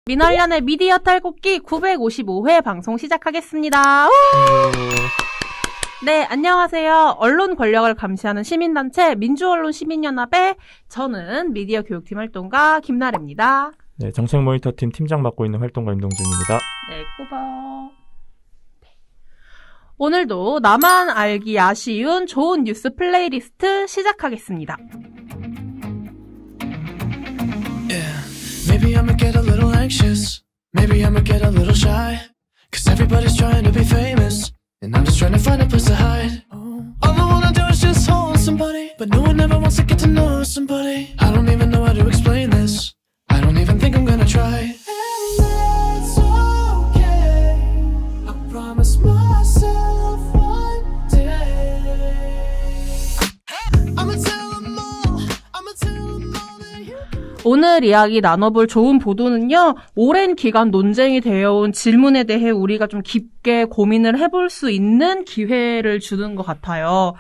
민원련의 미디어 탈곡기 955회 방송 시작하겠습니다. 네, 안녕하세요. 언론 권력을 감시하는 시민단체 민주언론시민연합의 저는 미디어 교육팀 활동가 김나래입니다. 네, 정책 모니터팀 팀장 맡고 있는 활동가 임동준입니다. 네, 꾸벅. 네. 오늘도 나만 알기 아쉬운 좋은 뉴스 플레이리스트 시작하겠습니다. Maybe I'ma get a little anxious. Maybe I'ma get a little shy. Cause everybody's trying to be famous. And I'm just trying to find a place to hide. All I wanna do is just hold somebody. But no one ever wants to get to know somebody. I don't even know how to explain this. I don't even think I'm gonna try. And that's okay. I promise myself one day I'ma tell them all. I'ma tell them all that you. 오늘 이야기 나눠볼 좋은 보도는요, 오랜 기간 논쟁이 되어온 질문에 대해 우리가 좀 깊게 고민을 해볼 수 있는 기회를 주는 것 같아요.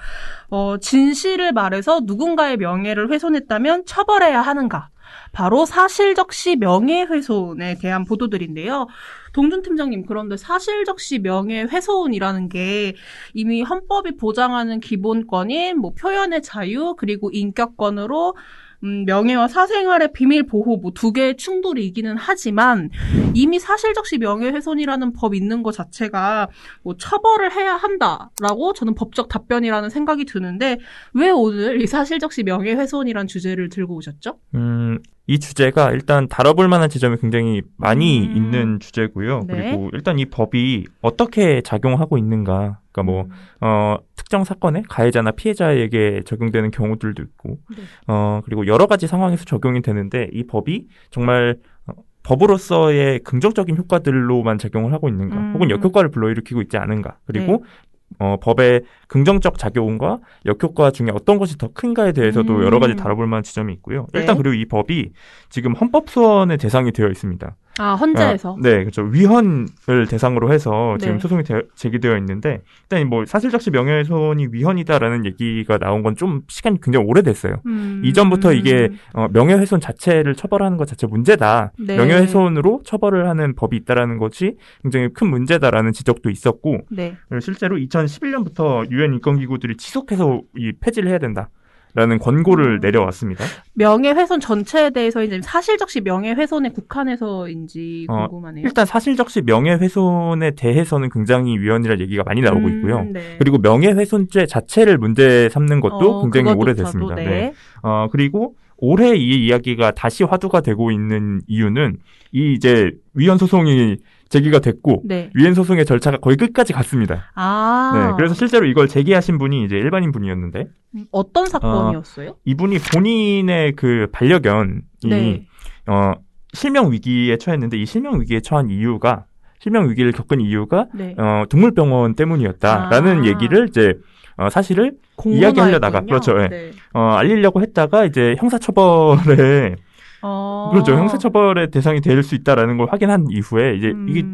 진실을 말해서 누군가의 명예를 훼손했다면 처벌해야 하는가? 바로 사실적시 명예훼손에 대한 보도들인데요. 동준 팀장님, 그런데 사실적시 명예훼손이라는 게 이미 헌법이 보장하는 기본권인 표현의 자유 그리고 인격권으로 명예와 사생활의 비밀 보호 두 개의 충돌이 있기는 하지만 이미 사실적시 명예훼손이라는 법이 있는 것 자체가 처벌을 해야 한다라고 저는 법적 답변이라는 생각이 드는데 왜 오늘 이 사실적시 명예훼손이라는 주제를 들고 오셨죠? 이 주제가 일단 다뤄볼 만한 지점이 굉장히 많이 있는 주제고요. 네. 그리고 일단 이 법이 어떻게 작용하고 있는가. 그러니까 특정 사건에 가해자나 피해자에게 적용되는 경우들도 있고, 네. 그리고 여러 가지 상황에서 적용이 되는데 이 법이 정말 법으로서의 긍정적인 효과들로만 작용을 하고 있는가, 혹은 역효과를 불러일으키고 있지 않은가, 그리고 법의 긍정적 작용과 역효과 중에 어떤 것이 더 큰가에 대해서도 여러 가지 다뤄볼 만한 지점이 있고요. 네. 일단 그리고 이 법이 지금 헌법소원의 대상이 되어 있습니다. 아, 헌재에서? 네, 그렇죠. 위헌을 대상으로 해서 지금 네. 소송이 제기되어 있는데, 일단 사실적시 명예훼손이 위헌이다라는 얘기가 나온 건 좀 시간이 굉장히 오래됐어요. 이전부터 이게 명예훼손 자체를 처벌하는 것 자체 문제다. 네. 명예훼손으로 처벌을 하는 법이 있다라는 것이 굉장히 큰 문제다라는 지적도 있었고, 네. 실제로 2011년부터 유엔 인권기구들이 지속해서 이 폐지를 해야 된다. 라는 권고를 내려왔습니다. 명예훼손 전체에 대해서 이제 사실적시 명예훼손에 국한해서인지 궁금하네요. 일단 사실적시 명예훼손에 대해서는 굉장히 위헌이라는 얘기가 많이 나오고 있고요. 네. 그리고 명예훼손죄 자체를 문제 삼는 것도 굉장히 그것조차도, 오래됐습니다. 네. 네. 그리고 올해 이 이야기가 다시 화두가 되고 있는 이유는 이제 위헌 소송이 제기가 됐고, 네. 위헌 소송의 절차가 거의 끝까지 갔습니다. 아. 네. 그래서 실제로 이걸 제기하신 분이 이제 일반인 분이었는데, 어떤 사건이었어요? 이분이 본인의 그 반려견이 네. 실명 위기에 처했는데 이 실명 위기에 처한 이유가 실명 위기를 겪은 이유가 네. 동물병원 때문이었다라는 얘기를 이제 사실을 이야기하려다가 그렇죠. 네. 네. 알리려고 했다가 이제 형사처벌에 그렇죠. 형사처벌의 대상이 될 수 있다라는 걸 확인한 이후에 이제 이게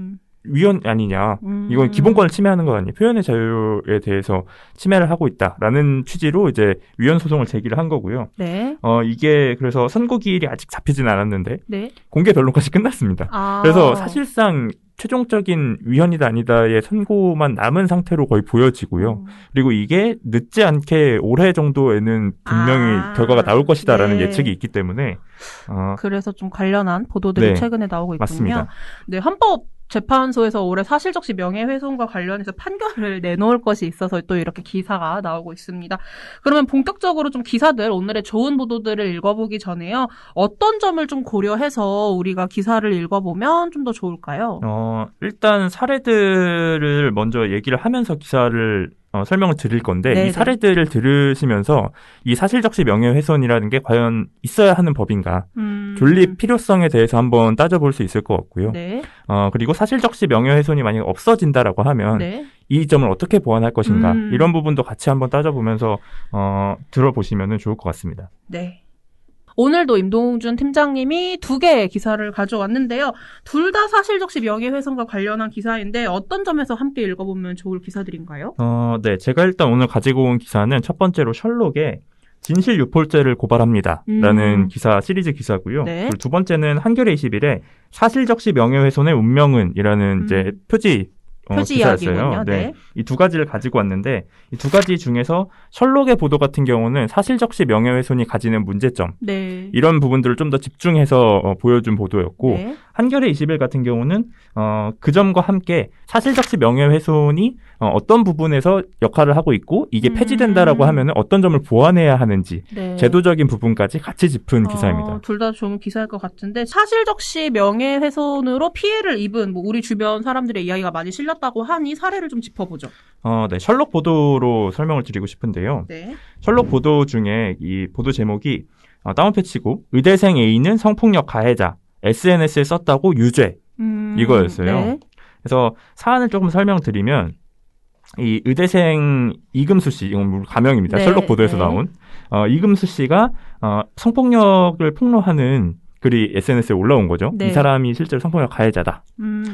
위헌 아니냐. 이건 기본권을 침해하는 거 아니에요. 표현의 자유에 대해서 침해를 하고 있다라는 취지로 이제 위헌 소송을 제기를 한 거고요. 네. 이게 그래서 선고기일이 아직 잡히진 않았는데 네. 공개 변론까지 끝났습니다. 그래서 사실상 최종적인 위헌이다 아니다의 선고만 남은 상태로 거의 보여지고요. 그리고 이게 늦지 않게 올해 정도에는 분명히 결과가 나올 것이다라는 네. 예측이 있기 때문에 그래서 좀 관련한 보도들이 네. 최근에 나오고 있군요. 맞습니다. 네, 헌법재판소에서 올해 사실적시 명예훼손과 관련해서 판결을 내놓을 것이 있어서 또 이렇게 기사가 나오고 있습니다. 그러면 본격적으로 좀 기사들, 오늘의 좋은 보도들을 읽어보기 전에요. 어떤 점을 좀 고려해서 우리가 기사를 읽어보면 좀 더 좋을까요? 일단 사례들을 먼저 얘기를 하면서 기사를 설명을 드릴 건데 네네. 이 사례들을 들으시면서 이 사실적시 명예훼손이라는 게 과연 있어야 하는 법인가 존립 필요성에 대해서 한번 따져볼 수 있을 것 같고요. 네. 그리고 사실적시 명예훼손이 만약 없어진다라고 하면 네. 이 점을 어떻게 보완할 것인가 이런 부분도 같이 한번 따져보면서 들어보시면 좋을 것 같습니다. 네. 오늘도 임동준 팀장님이 2개의 기사를 가져왔는데요. 둘 다 사실적시 명예훼손과 관련한 기사인데 어떤 점에서 함께 읽어보면 좋을 기사들인가요? 네. 제가 일단 오늘 가지고 온 기사는 첫 번째로 셜록의 진실 유포죄를 고발합니다라는 기사 시리즈 기사고요. 네. 그리고 두 번째는 한겨레 21에 사실적시 명예훼손의 운명은이라는 이제 표지 기사였어요. 이야기군요. 네. 네. 이 두 가지를 가지고 왔는데 이 두 가지 중에서 셜록의 보도 같은 경우는 사실적시 명예훼손이 가지는 문제점 네. 이런 부분들을 좀 더 집중해서 보여준 보도였고 네. 한겨레 21 같은 경우는 그 점과 함께 사실적시 명예훼손이 어떤 부분에서 역할을 하고 있고 이게 폐지된다라고 하면은 어떤 점을 보완해야 하는지 네. 제도적인 부분까지 같이 짚은 기사입니다. 둘 다 좋은 기사일 것 같은데 사실적시 명예훼손으로 피해를 입은 뭐 우리 주변 사람들의 이야기가 많이 실렸다고 하니 사례를 좀 짚어보죠. 네, 셜록 보도로 설명을 드리고 싶은데요. 네. 셜록 보도 중에 이 보도 제목이 다운패치고 의대생 A는 성폭력 가해자 SNS에 썼다고 유죄 이거였어요. 네. 그래서 사안을 조금 설명드리면 이 의대생 이금수 씨, 이건 가명입니다. 네, 셜록 보도에서 네. 나온 이금수 씨가 성폭력을 폭로하는 글이 SNS에 올라온 거죠. 네. 이 사람이 실제로 성폭력 가해자다. 음.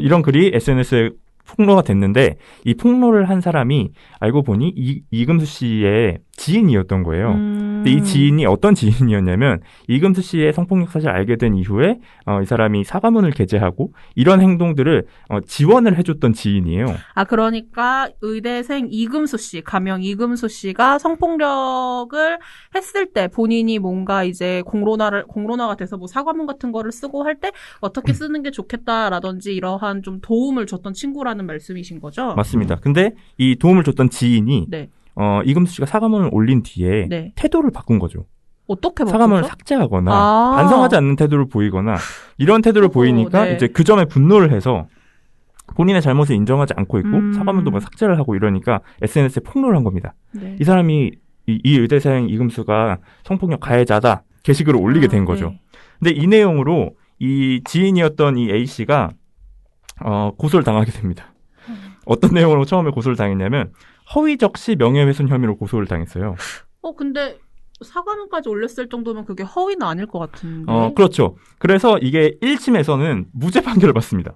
이런 글이 SNS에 폭로가 됐는데 이 폭로를 한 사람이 알고 보니 이금수 씨의 지인이었던 거예요. 근데 이 지인이 어떤 지인이었냐면 이금수 씨의 성폭력 사실을 알게 된 이후에 이 사람이 사과문을 게재하고 이런 행동들을 지원을 해줬던 지인이에요. 그러니까 의대생 이금수 씨, 가명 이금수 씨가 성폭력을 했을 때 본인이 뭔가 이제 공론화가 돼서 뭐 사과문 같은 거를 쓰고 할 때 어떻게 쓰는 게 좋겠다라든지 이러한 좀 도움을 줬던 친구라는 말씀이신 거죠? 맞습니다. 근데 이 도움을 줬던 지인이 네. 이금수 씨가 사과문을 올린 뒤에 네. 태도를 바꾼 거죠. 어떻게 바꾸죠? 사과문을 삭제하거나 반성하지 않는 태도를 보이거나 이런 태도를 보이니까 네. 이제 그 점에 분노를 해서 본인의 잘못을 인정하지 않고 있고 사과문도 막 삭제를 하고 이러니까 SNS에 폭로를 한 겁니다. 네. 이 사람이 이 의대생 이금수가 성폭력 가해자다 게시글을 올리게 된 거죠. 네. 근데 이 내용으로 이 지인이었던 이 A씨가 고소를 당하게 됩니다. 어떤 내용으로 처음에 고소를 당했냐면 허위적시 명예훼손 혐의로 고소를 당했어요. 근데 사과문까지 올렸을 정도면 그게 허위는 아닐 것 같은데. 그렇죠. 그래서 이게 1심에서는 무죄 판결을 받습니다.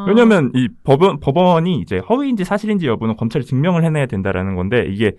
왜냐하면 이 법원이 이제 허위인지 사실인지 여부는 검찰이 증명을 해내야 된다라는 건데 이게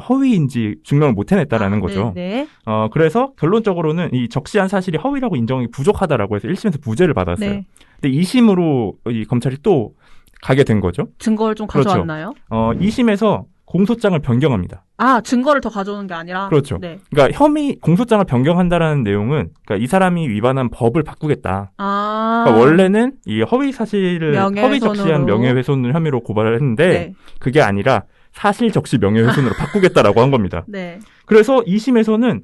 허위인지 증명을 못 해냈다라는 거죠. 네. 그래서 결론적으로는 이 적시한 사실이 허위라고 인정이 부족하다라고 해서 1심에서 무죄를 받았어요. 네. 근데 2심으로 이 검찰이 또 가게 된 거죠. 증거를 좀 그렇죠. 가져왔나요? 2심에서 공소장을 변경합니다. 증거를 더 가져오는 게 아니라? 그렇죠. 네. 그러니까 공소장을 변경한다라는 내용은 그러니까 이 사람이 위반한 법을 바꾸겠다. 그러니까 원래는 이 허위 사실을 허위 적시한 명예훼손 혐의로 고발을 했는데 네. 그게 아니라 사실 적시 명예훼손으로 바꾸겠다라고 한 겁니다. 네. 그래서 2심에서는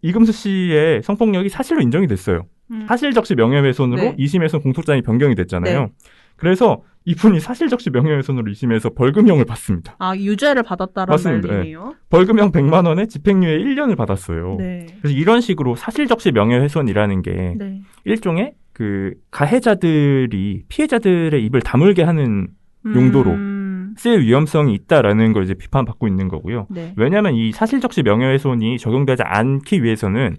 이금수 씨의 성폭력이 사실로 인정이 됐어요. 사실 적시 명예훼손으로 네. 2심에서 공소장이 변경이 됐잖아요. 네. 그래서 이분이 사실 적시 명예훼손으로 2심에서 벌금형을 받습니다. 유죄를 받았다라는 맞습니다. 말이네요. 벌금형 100만 원에 집행유예 1년을 받았어요. 네. 그래서 이런 식으로 사실 적시 명예훼손이라는 게 네. 일종의 그 가해자들이 피해자들의 입을 다물게 하는 용도로 쓰일 위험성이 있다라는 걸 이제 비판받고 있는 거고요. 네. 왜냐하면 이 사실 적시 명예훼손이 적용되지 않기 위해서는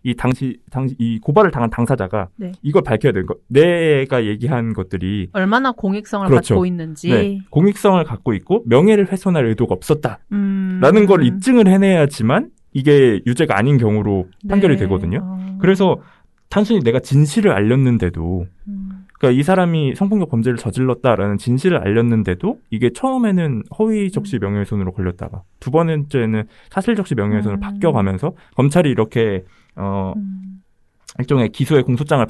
이 고발을 당한 당사자가 네. 이걸 밝혀야 되는 거. 내가 얘기한 것들이 얼마나 공익성을 그렇죠. 갖고 있는지. 네, 공익성을 갖고 있고 명예를 훼손할 의도가 없었다라는 걸 입증을 해내야지만 이게 유죄가 아닌 경우로 판결이 되거든요. 그래서 단순히 내가 진실을 알렸는데도 그러니까 이 사람이 성폭력 범죄를 저질렀다라는 진실을 알렸는데도 이게 처음에는 허위 적시 명예훼손으로 걸렸다가 두 번째는 사실 적시 명예훼손으로 바뀌어가면서 검찰이 이렇게 일종의 기소의 공소장을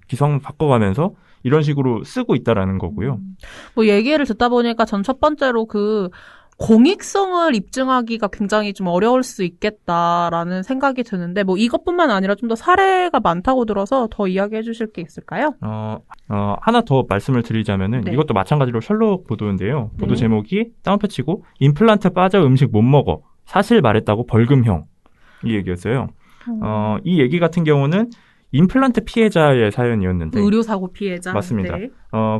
기소항목 바꿔가면서 이런 식으로 쓰고 있다라는 거고요. 뭐 얘기를 듣다 보니까 전 첫 번째로 공익성을 입증하기가 굉장히 좀 어려울 수 있겠다라는 생각이 드는데 뭐 이것뿐만 아니라 좀 더 사례가 많다고 들어서 더 이야기해 주실 게 있을까요? 하나 더 말씀을 드리자면은 네. 이것도 마찬가지로 셜록 보도인데요. 보도 네. 제목이 다운패치고 임플란트 빠져 음식 못 먹어 사실 말했다고 벌금형 이 얘기였어요. 이 얘기 같은 경우는 임플란트 피해자의 사연이었는데 의료사고 피해자. 맞습니다. 네.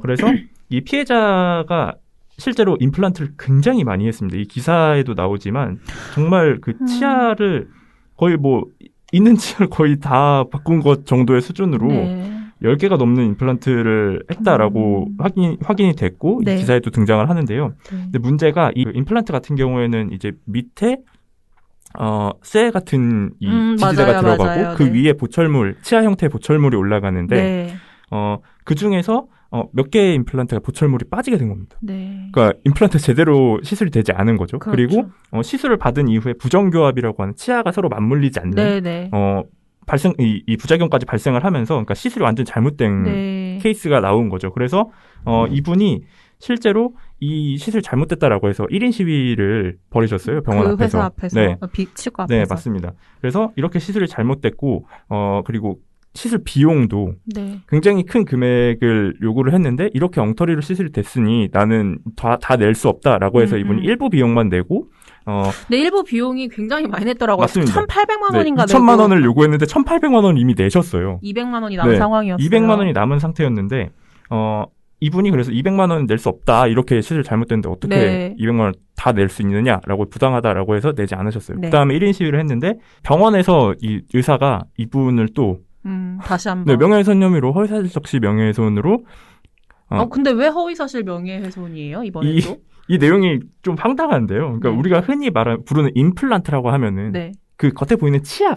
그래서 이 피해자가 실제로 임플란트를 굉장히 많이 했습니다. 이 기사에도 나오지만 정말 그 치아를 거의 있는 치아를 거의 다 바꾼 것 정도의 수준으로 네. 10개가 넘는 임플란트를 했다라고 확인이 됐고 네. 이 기사에도 등장을 하는데요. 네. 근데 문제가 이 임플란트 같은 경우에는 이제 밑에 쇠 같은 이 지지대가 맞아요, 들어가고 맞아요. 그 네. 위에 보철물, 치아 형태의 보철물이 올라가는데 네. 그 중에서 몇 개의 임플란트가 보철물이 빠지게 된 겁니다. 네. 그러니까 임플란트 제대로 시술이 되지 않은 거죠. 그렇죠. 그리고 시술을 받은 이후에 부정교합이라고 하는 치아가 서로 맞물리지 않는 네네. 이 부작용까지 발생을 하면서 그러니까 시술이 완전 잘못된 네. 케이스가 나온 거죠. 그래서 이분이 실제로 이 시술 잘못됐다라고 해서 1인 시위를 벌이셨어요. 병원 그 앞에서. 회사 앞에서. 네. 치과 앞에서. 네, 맞습니다. 그래서 이렇게 시술이 잘못됐고 그리고 시술 비용도 네. 굉장히 큰 금액을 요구를 했는데 이렇게 엉터리로 시술이 됐으니 나는 다 낼 수 없다라고 해서 이분이 일부 비용만 내고 네, 일부 비용이 굉장히 많이 냈더라고요. 맞습니다. 1,800만 원인가 네, 2천만 원을 요구했는데 1,800만 원 이미 내셨어요. 200만 원이 남은 상황이었어요. 200만 원이 남은 상태였는데 이분이 그래서 200만 원 낼 수 없다. 이렇게 시술 잘못됐는데 어떻게 네. 200만 원 다 낼 수 있느냐라고 부당하다라고 해서 내지 않으셨어요. 네. 그다음에 1인 시위를 했는데 병원에서 이 의사가 이분을 또 다시 한번. 네, 명예훼손 혐의로 허위사실적시 명예훼손으로 근데 왜 허위사실 명예훼손이에요, 이번에도? 이 내용이 좀 황당한데요. 그러니까 네. 우리가 흔히 부르는 임플란트라고 하면은 네. 그 겉에 보이는 치아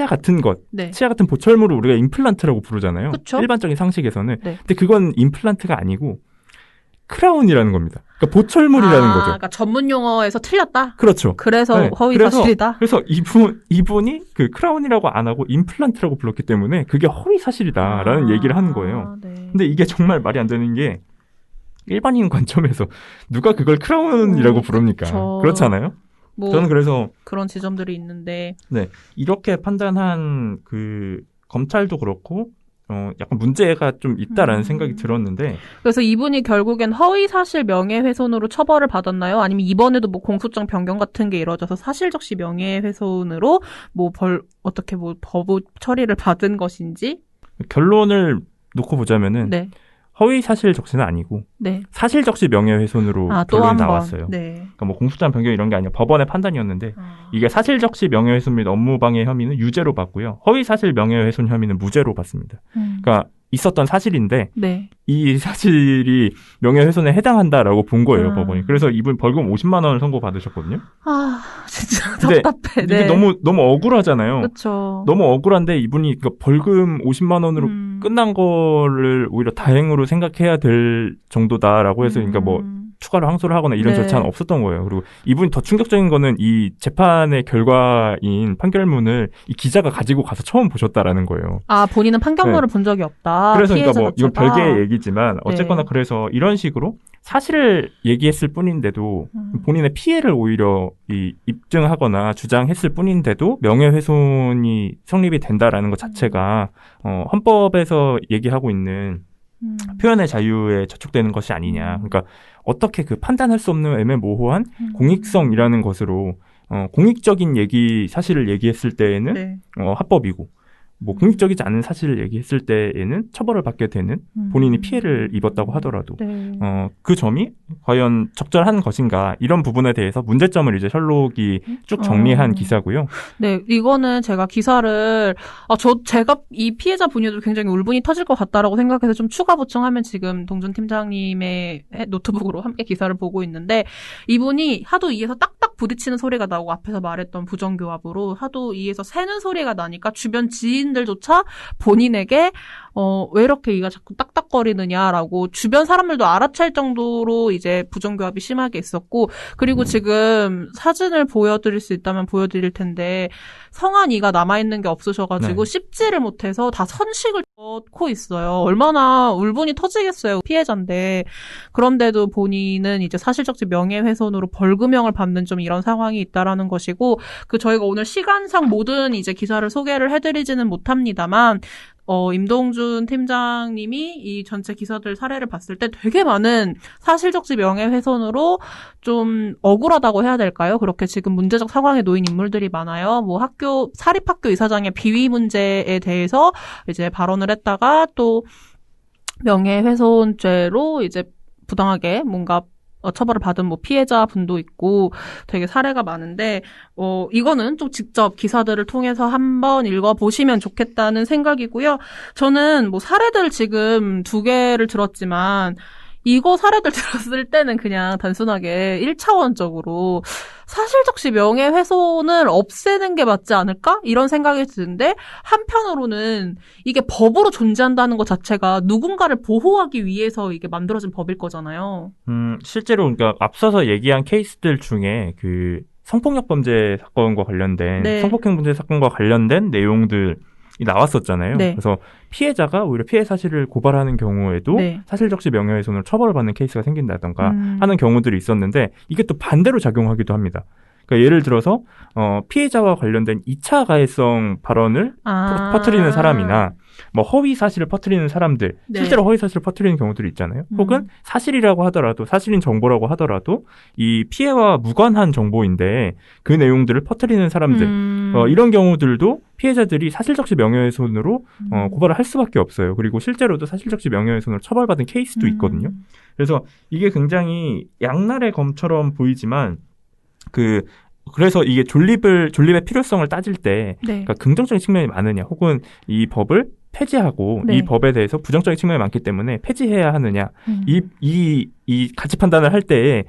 같은 것, 네. 치아 같은 보철물을 우리가 임플란트라고 부르잖아요. 그쵸? 일반적인 상식에서는. 네. 근데 그건 임플란트가 아니고 크라운이라는 겁니다. 그러니까 보철물이라는 거죠. 그러니까 전문 용어에서 틀렸다? 그렇죠. 그래서 네. 허위사실이다? 그래서 이분이 그 크라운이라고 안 하고 임플란트라고 불렀기 때문에 그게 허위사실이다라는 얘기를 하는 거예요. 네. 근데 이게 정말 말이 안 되는 게 일반인 관점에서 누가 그걸 크라운이라고 부릅니까? 그쵸. 그렇잖아요. 저는 그래서 그런 지점들이 있는데 이렇게 판단한 그 검찰도 그렇고 약간 문제가 좀 있다라는 생각이 들었는데 그래서 이분이 결국엔 허위사실 명예훼손으로 처벌을 받았나요? 아니면 이번에도 뭐 공소장 변경 같은 게 이루어져서 사실적시 명예훼손으로 어떻게 법우 처리를 받은 것인지? 결론을 놓고 보자면은 네. 허위사실적시는 아니고 네. 사실적시 명예훼손으로 또 결론이 한 번. 나왔어요. 네. 그러니까 뭐 공소장 변경 이런 게 아니라 법원의 판단이었는데 이게 사실적시 명예훼손 및 업무방해 혐의는 유죄로 받고요. 허위사실 명예훼손 혐의는 무죄로 받습니다. 그러니까 있었던 사실인데 네. 이 사실이 명예훼손에 해당한다라고 본 거예요, 법원이. 그래서 이분 벌금 50만 원을 선고받으셨거든요. 진짜 근데 답답해. 이게 너무 억울하잖아요. 그렇죠. 너무 억울한데 이분이 그 벌금 50만 원으로 끝난 거를 오히려 다행으로 생각해야 될 정도다라고 해서 그러니까 뭐 추가로 항소를 하거나 이런 네. 절차는 없었던 거예요. 그리고 이분이 더 충격적인 거는 이 재판의 결과인 판결문을 이 기자가 가지고 가서 처음 보셨다라는 거예요. 본인은 판결문을 본 적이 없다. 그래서 피해자 그러니까 뭐 이건 자체가. 별개의 얘기지만 어쨌거나 네. 그래서 이런 식으로 사실을 얘기했을 뿐인데도 본인의 피해를 오히려 입증하거나 주장했을 뿐인데도 명예훼손이 성립이 된다라는 것 자체가 헌법에서 얘기하고 있는 표현의 자유에 저촉되는 것이 아니냐. 그러니까 어떻게 그 판단할 수 없는 애매모호한 공익성이라는 것으로 공익적인 사실을 얘기했을 때에는 네. 합법이고 뭐 공익적이지 않은 사실을 얘기했을 때에는 처벌을 받게 되는 본인이 피해를 입었다고 하더라도 네. 그 점이 과연 적절한 것인가 이런 부분에 대해서 문제점을 이제 셜록이 쭉 정리한 기사고요. 네, 이거는 제가 기사를 제가 이 피해자 분야도 굉장히 울분이 터질 것 같다라고 생각해서 좀 추가 보충하면 지금 동준 팀장님의 노트북으로 함께 기사를 보고 있는데 이분이 하도 이에서 딱딱 부딪히는 소리가 나고 앞에서 말했던 부정교합으로 하도 이에서 새는 소리가 나니까 주변 지인들조차 본인에게 왜 이렇게 이가 자꾸 딱딱거리느냐라고 주변 사람들도 알아챌 정도로 이제 부정교합이 심하게 있었고 그리고 지금 사진을 보여드릴 수 있다면 보여드릴 텐데 성한 이가 남아있는 게 없으셔가지고 네. 씹지를 못해서 다 선식을 넣고 있어요. 얼마나 울분이 터지겠어요. 피해자인데. 그런데도 본인은 이제 사실적시 명예훼손으로 벌금형을 받는 좀 이런 상황이 있다라는 것이고 저희가 오늘 시간상 모든 이제 기사를 소개를 해드리지는 못합니다만 임동준 팀장님이 이 전체 기사들 사례를 봤을 때 되게 많은 사실적시 명예훼손으로 좀 억울하다고 해야 될까요? 그렇게 지금 문제적 상황에 놓인 인물들이 많아요. 뭐 사립학교 이사장의 비위 문제에 대해서 이제 발언을 했다가 또 명예훼손죄로 이제 부당하게 뭔가 처벌을 받은 뭐 피해자 분도 있고 되게 사례가 많은데 이거는 좀 직접 기사들을 통해서 한번 읽어보시면 좋겠다는 생각이고요. 저는 뭐 사례들 지금 2개를 들었지만 이거 사례들 들었을 때는 그냥 단순하게 1차원적으로 사실적시 명예훼손을 없애는 게 맞지 않을까? 이런 생각이 드는데 한편으로는 이게 법으로 존재한다는 것 자체가 누군가를 보호하기 위해서 이게 만들어진 법일 거잖아요. 실제로 그러니까 앞서서 얘기한 케이스들 중에 그 성폭력 범죄 사건과 관련된 네. 성폭행 범죄 사건과 관련된 내용들이 나왔었잖아요. 네. 그래서 피해자가 오히려 피해 사실을 고발하는 경우에도 네. 사실적시 명예훼손으로 처벌을 받는 케이스가 생긴다던가 하는 경우들이 있었는데 이게 또 반대로 작용하기도 합니다. 그러니까 예를 들어서 피해자와 관련된 2차 가해성 발언을 퍼뜨리는 사람이나 뭐 허위 사실을 퍼뜨리는 사람들, 네. 실제로 허위 사실을 퍼뜨리는 경우들이 있잖아요. 혹은 사실이라고 하더라도 사실인 정보라고 하더라도 이 피해와 무관한 정보인데 그 내용들을 퍼뜨리는 사람들 이런 경우들도 피해자들이 사실적시 명예훼손으로 고발을 할 수밖에 없어요. 그리고 실제로도 사실적시 명예훼손으로 처벌받은 케이스도 있거든요. 그래서 이게 굉장히 양날의 검처럼 보이지만 그래서 이게 존립의 필요성을 따질 때 네. 그러니까 긍정적인 측면이 많으냐 혹은 이 법을 폐지하고 네. 이 법에 대해서 부정적인 측면이 많기 때문에 폐지해야 하느냐 이 가치 판단을 할 때에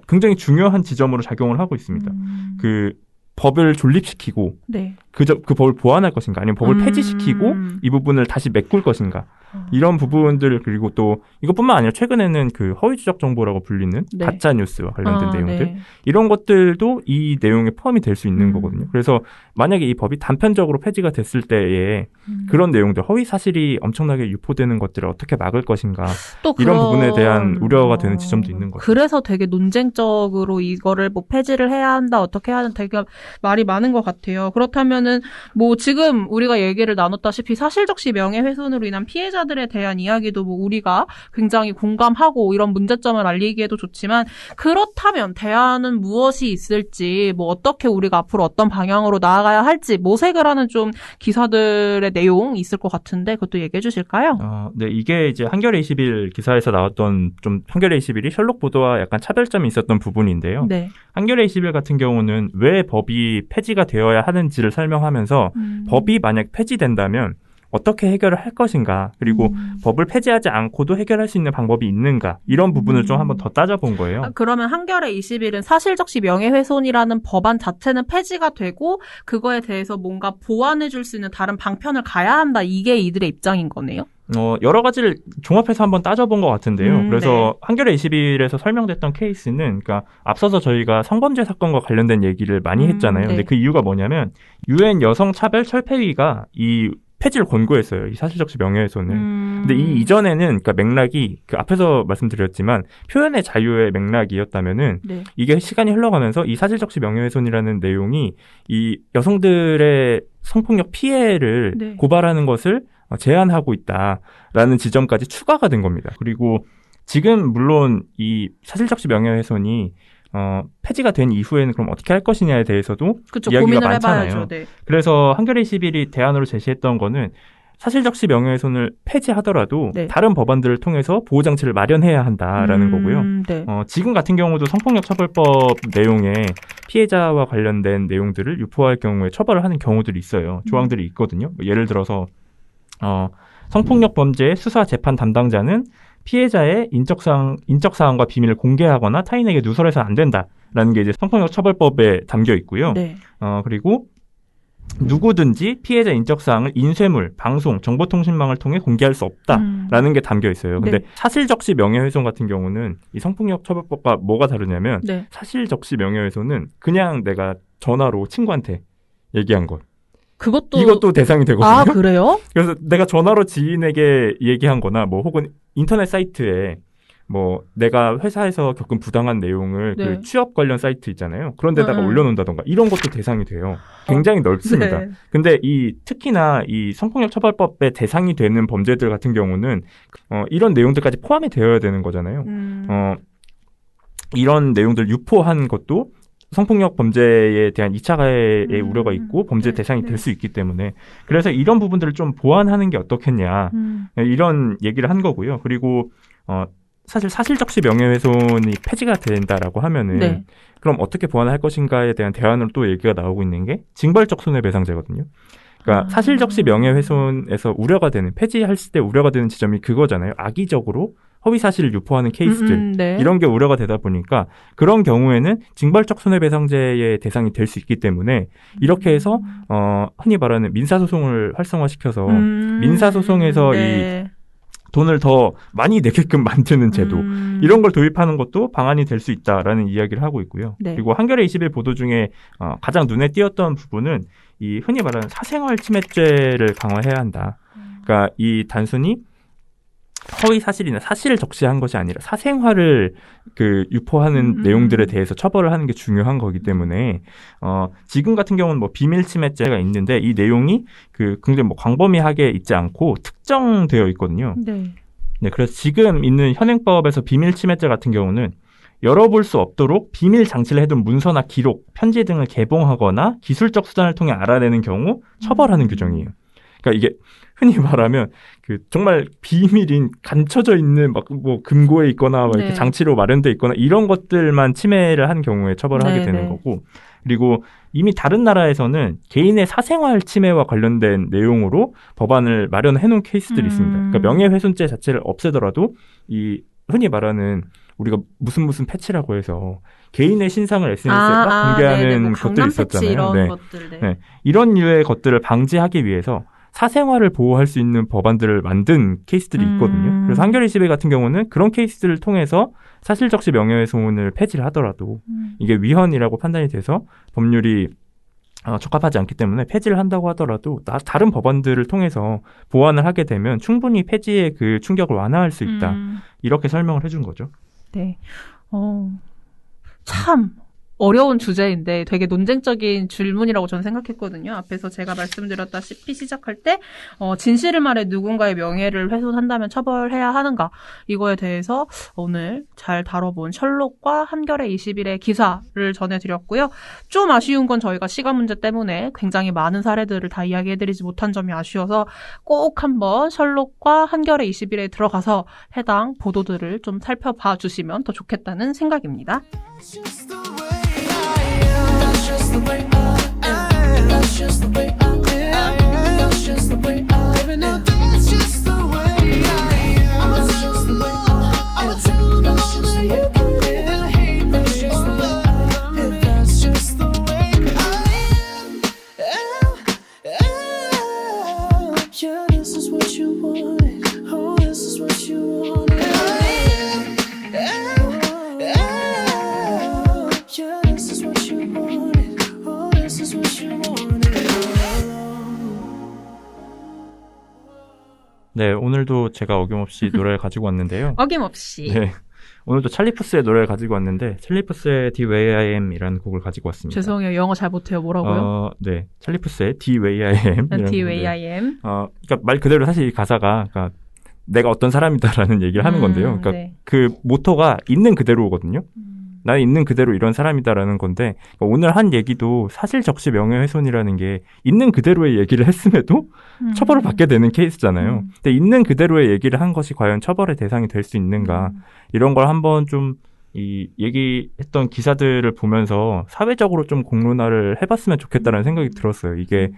굉장히 중요한 지점으로 작용을 하고 있습니다. 그 법을 존립시키고 네. 그 법을 보완할 것인가 아니면 법을 폐지시키고 이 부분을 다시 메꿀 것인가 이런 부분들 그리고 또 이것뿐만 아니라 최근에는 그 허위주적 정보라고 불리는 네. 가짜 뉴스와 관련된 내용들 네. 이런 것들도 이 내용에 포함이 될 수 있는 거거든요. 그래서 만약에 이 법이 단편적으로 폐지가 됐을 때에 그런 내용들 허위 사실이 엄청나게 유포되는 것들을 어떻게 막을 것인가 또 이런 부분에 대한 우려가 되는 지점도 있는 거죠. 그래서 되게 논쟁적으로 이거를 뭐 폐지를 해야 한다 어떻게 해야 한다 되게 말이 많은 것 같아요. 그렇다면은 뭐 지금 우리가 얘기를 나눴다시피 사실적시 명예훼손으로 인한 피해자들에 대한 이야기도 뭐 우리가 굉장히 공감하고 이런 문제점을 알리기에도 좋지만 그렇다면 대안은 무엇이 있을지 뭐 어떻게 우리가 앞으로 어떤 방향으로 나아가야 할지 모색을 하는 좀 기사들의 내용 있을 것 같은데 그것도 얘기해 주실까요? 네, 이게 이제 한겨레 21 기사에서 나왔던 좀 한겨레 21이 셜록 보도와 약간 차별점이 있었던 부분인데요. 네. 한겨레 21 같은 경우는 왜 법이 폐지가 되어야 하는지를 설명하면서 법이 만약 폐지된다면 어떻게 해결을 할 것인가 그리고 법을 폐지하지 않고도 해결할 수 있는 방법이 있는가 이런 부분을 좀 한번 더 따져본 거예요. 그러면 한겨레 21은 사실적시 명예훼손이라는 법안 자체는 폐지가 되고 그거에 대해서 뭔가 보완해 줄 수 있는 다른 방편을 가야 한다 이게 이들의 입장인 거네요? 여러 가지를 종합해서 한번 따져본 것 같은데요. 그래서 네. 한겨레 21에서 설명됐던 케이스는 그러니까 앞서서 저희가 성범죄 사건과 관련된 얘기를 많이 했잖아요. 네. 근데 그 이유가 뭐냐면 유엔 여성차별철폐위가 이 폐지를 권고했어요. 이 사실적시 명예훼손을. 근데 이 이전에는 그러니까 맥락이 그 앞에서 말씀드렸지만 표현의 자유의 맥락이었다면은 네. 이게 시간이 흘러가면서 이 사실적시 명예훼손이라는 내용이 이 여성들의 성폭력 피해를 네. 고발하는 것을 제한하고 있다라는 지점까지 추가가 된 겁니다. 그리고 지금 물론 이 사실적시 명예훼손이 폐지가 된 이후에는 그럼 어떻게 할 것이냐에 대해서도 그쵸, 이야기가 고민을 많잖아요. 해봐야죠. 네. 그래서 한겨레 21이 대안으로 제시했던 거는 사실적시 명예훼손을 폐지하더라도 네. 다른 법안들을 통해서 보호장치를 마련해야 한다라는 거고요. 네. 지금 같은 경우도 성폭력처벌법 내용에 피해자와 관련된 내용들을 유포할 경우에 처벌을 하는 경우들이 있어요. 조항들이 있거든요. 예를 들어서 성폭력 범죄의 수사 재판 담당자는 피해자의 인적사항과 비밀을 공개하거나 타인에게 누설해서는 안 된다라는 게 이제 성폭력처벌법에 담겨 있고요. 네. 그리고 누구든지 피해자 인적사항을 인쇄물, 방송, 정보통신망을 통해 공개할 수 없다라는 게 담겨 있어요. 근데 네. 사실적시 명예훼손 같은 경우는 이 성폭력처벌법과 뭐가 다르냐면 네. 사실적시 명예훼손은 그냥 내가 전화로 친구한테 얘기한 것. 그것도 이것도 대상이 되거든요. 아, 그래요? 그래서 내가 전화로 지인에게 얘기한 거나 뭐 혹은 인터넷 사이트에 뭐 내가 회사에서 겪은 부당한 내용을 네. 그 취업 관련 사이트 있잖아요. 그런 데다가 올려놓는다던가 이런 것도 대상이 돼요. 굉장히 넓습니다. 네. 근데 특히나 이 성폭력처벌법의 대상이 되는 범죄들 같은 경우는 이런 내용들까지 포함이 되어야 되는 거잖아요. 이런 내용들 유포한 것도 성폭력 범죄에 대한 2차 가해의 우려가 있고 범죄 네, 대상이 네. 될 수 있기 때문에 그래서 이런 부분들을 좀 보완하는 게 어떻겠냐 이런 얘기를 한 거고요. 그리고 사실 사실적시 명예훼손이 폐지가 된다라고 하면은 네. 그럼 어떻게 보완할 것인가에 대한 대안으로 또 얘기가 나오고 있는 게 징벌적 손해배상제거든요. 그러니까 사실적시 명예훼손에서 우려가 되는 폐지할 때 우려가 되는 지점이 그거잖아요. 악의적으로 허위 사실을 유포하는 케이스들 네. 이런 게 우려가 되다 보니까 그런 경우에는 징벌적 손해배상제의 대상이 될 수 있기 때문에 이렇게 해서 흔히 말하는 민사소송을 활성화시켜서 민사소송에서 네. 이 돈을 더 많이 내게끔 만드는 제도 이런 걸 도입하는 것도 방안이 될 수 있다라는 이야기를 하고 있고요. 네. 그리고 한겨레 21 보도 중에 가장 눈에 띄었던 부분은 이 흔히 말하는 사생활 침해죄를 강화해야 한다. 그러니까 이 단순히 허위 사실이나 사실을 적시한 것이 아니라 사생활을 그 유포하는 내용들에 대해서 처벌을 하는 게 중요한 거기 때문에 지금 같은 경우는 뭐 비밀 침해죄가 있는데 이 내용이 그 굉장히 뭐 광범위하게 있지 않고 특정되어 있거든요. 네. 네, 그래서 지금 있는 현행법에서 비밀 침해죄 같은 경우는 열어볼 수 없도록 비밀 장치를 해둔 문서나 기록, 편지 등을 개봉하거나 기술적 수단을 통해 알아내는 경우 처벌하는 규정이에요. 그러니까 이게 흔히 말하면 그 정말 비밀인 감춰져 있는 막 뭐 금고에 있거나 막 이렇게 네. 장치로 마련돼 있거나 이런 것들만 침해를 한 경우에 처벌을 하게 되는 거고 그리고 이미 다른 나라에서는 개인의 사생활 침해와 관련된 내용으로 법안을 마련해 놓은 케이스들이 있습니다. 그러니까 명예훼손죄 자체를 없애더라도 이 흔히 말하는 우리가 무슨 패치라고 해서 개인의 신상을 SNS에 막 공개하는 뭐 것들이 있었잖아요. 이런 것들, 네. 이런 류의 것들을 방지하기 위해서 사생활을 보호할 수 있는 법안들을 만든 케이스들이 있거든요. 그래서 한겨레 21 같은 경우는 그런 케이스들을 통해서 사실적시 명예훼손을 폐지를 하더라도 이게 위헌이라고 판단이 돼서 법률이 적합하지 않기 때문에 폐지를 한다고 하더라도 다른 법안들을 통해서 보완을 하게 되면 충분히 폐지의 그 충격을 완화할 수 있다. 이렇게 설명을 해준 거죠. 네. 참 어려운 주제인데 되게 논쟁적인 질문이라고 저는 생각했거든요. 앞에서 제가 말씀드렸다시피 시작할 때 진실을 말해 누군가의 명예를 훼손한다면 처벌해야 하는가 이거에 대해서 오늘 잘 다뤄본 셜록과 한겨레 21의 기사를 전해드렸고요. 좀 아쉬운 건 저희가 시간 문제 때문에 굉장히 많은 사례들을 다 이야기해드리지 못한 점이 아쉬워서 꼭 한번 셜록과 한겨레 21에 들어가서 해당 보도들을 좀 살펴봐 주시면 더 좋겠다는 생각입니다. That's just the way I am. That's just the way I am. That's just the way I am. That's just the way I am. That's just the way I am. That's just the way I hate. That's just the way I am. That's just the way I am. Yeah, this is what you wanted. Oh, this is what you wanted. Yeah, this is what you wanted. Oh, this is what you wanted. 네, 오늘도 제가 어김없이 노래를 가지고 왔는데요. 어김없이. 네, 오늘도 찰리 푸스의 노래를 가지고 왔는데 찰리 푸스의 The Way I Am이라는 곡을 가지고 왔습니다. 죄송해요. 영어 잘 못해요. 뭐라고요? 네, 찰리 푸스의 The Way I Am. The Way I Am. 그러니까 말 그대로 사실 이 가사가 그러니까 내가 어떤 사람이다라는 얘기를 하는 건데요. 그러니까 네. 그 모토가 있는 그대로거든요. 나는 있는 그대로 이런 사람이다라는 건데 오늘 한 얘기도 사실 적시 명예훼손이라는 게 있는 그대로의 얘기를 했음에도 처벌을 받게 되는 케이스잖아요. 근데 있는 그대로의 얘기를 한 것이 과연 처벌의 대상이 될 수 있는가 이런 걸 한번 좀 이 얘기했던 기사들을 보면서 사회적으로 좀 공론화를 해봤으면 좋겠다는 생각이 들었어요. 이게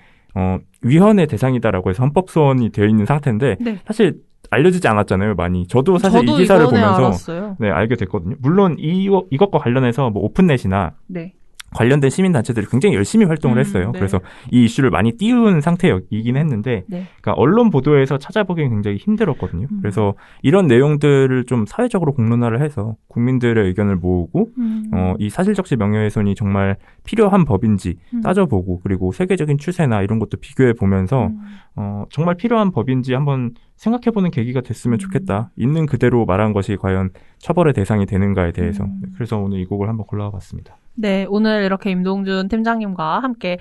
위헌의 대상이다라고 해서 헌법 소원이 되어 있는 상태인데 네. 사실 알려지지 않았잖아요, 많이. 저도 사실 이 기사를 보면서 알았어요. 네, 알게 됐거든요. 물론 이것과 관련해서 뭐 오픈넷이나 네. 관련된 시민단체들이 굉장히 열심히 활동을 했어요. 네. 그래서 이 이슈를 많이 띄운 상태이긴 했는데 네. 그러니까 언론 보도에서 찾아보기엔 굉장히 힘들었거든요. 그래서 이런 내용들을 좀 사회적으로 공론화를 해서 국민들의 의견을 모으고 이 사실적시 명예훼손이 정말 필요한 법인지 따져보고 그리고 세계적인 추세나 이런 것도 비교해 보면서 정말 필요한 법인지 한번 생각해보는 계기가 됐으면 좋겠다. 있는 그대로 말한 것이 과연 처벌의 대상이 되는가에 대해서. 그래서 오늘 이 곡을 한번 골라와 봤습니다. 네, 오늘 이렇게 임동준 팀장님과 함께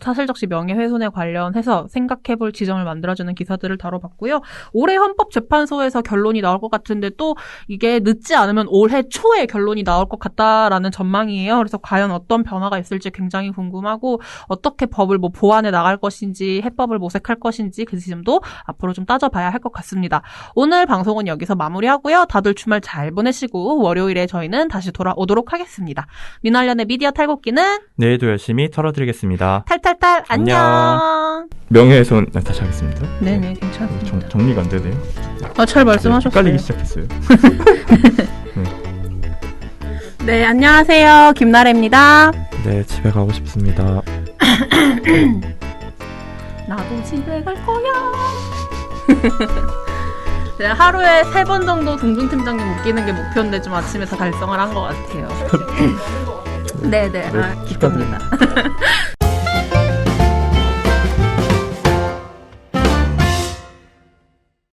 사실적시 명예훼손에 관련해서 생각해볼 지점을 만들어주는 기사들을 다뤄봤고요. 올해 헌법재판소에서 결론이 나올 것 같은데 또 이게 늦지 않으면 올해 초에 결론이 나올 것 같다라는 전망이에요. 그래서 과연 어떤 변화가 있을지 굉장히 궁금하고 어떻게 법을 뭐 보완해 나갈 것인지 해법을 모색할 것인지 그 지점도 앞으로 좀 따져봐야 할 것 같습니다. 오늘 방송은 여기서 마무리하고요. 다들 주말 잘 보내시고 월요일에 저희는 다시 돌아오도록 하겠습니다. 미나리 관련된 미디어 탈곡기는 내일도 열심히 털어드리겠습니다. 탈탈탈 안녕. 명예훼손 다시 하겠습니다. 네네 괜찮습니다. 정리가 안 되네요. 잘 말씀하셨어요. 헷갈리기 시작했어요. 네 안녕하세요 김나래입니다. 네, 집에 가고 싶습니다. 나도 집에 갈 거야. 제가 하루에 3번 정도 동준 팀장님 웃기는 게 목표인데 좀 아침에 다 달성을 한 것 같아요. 네네, 기쁩니다.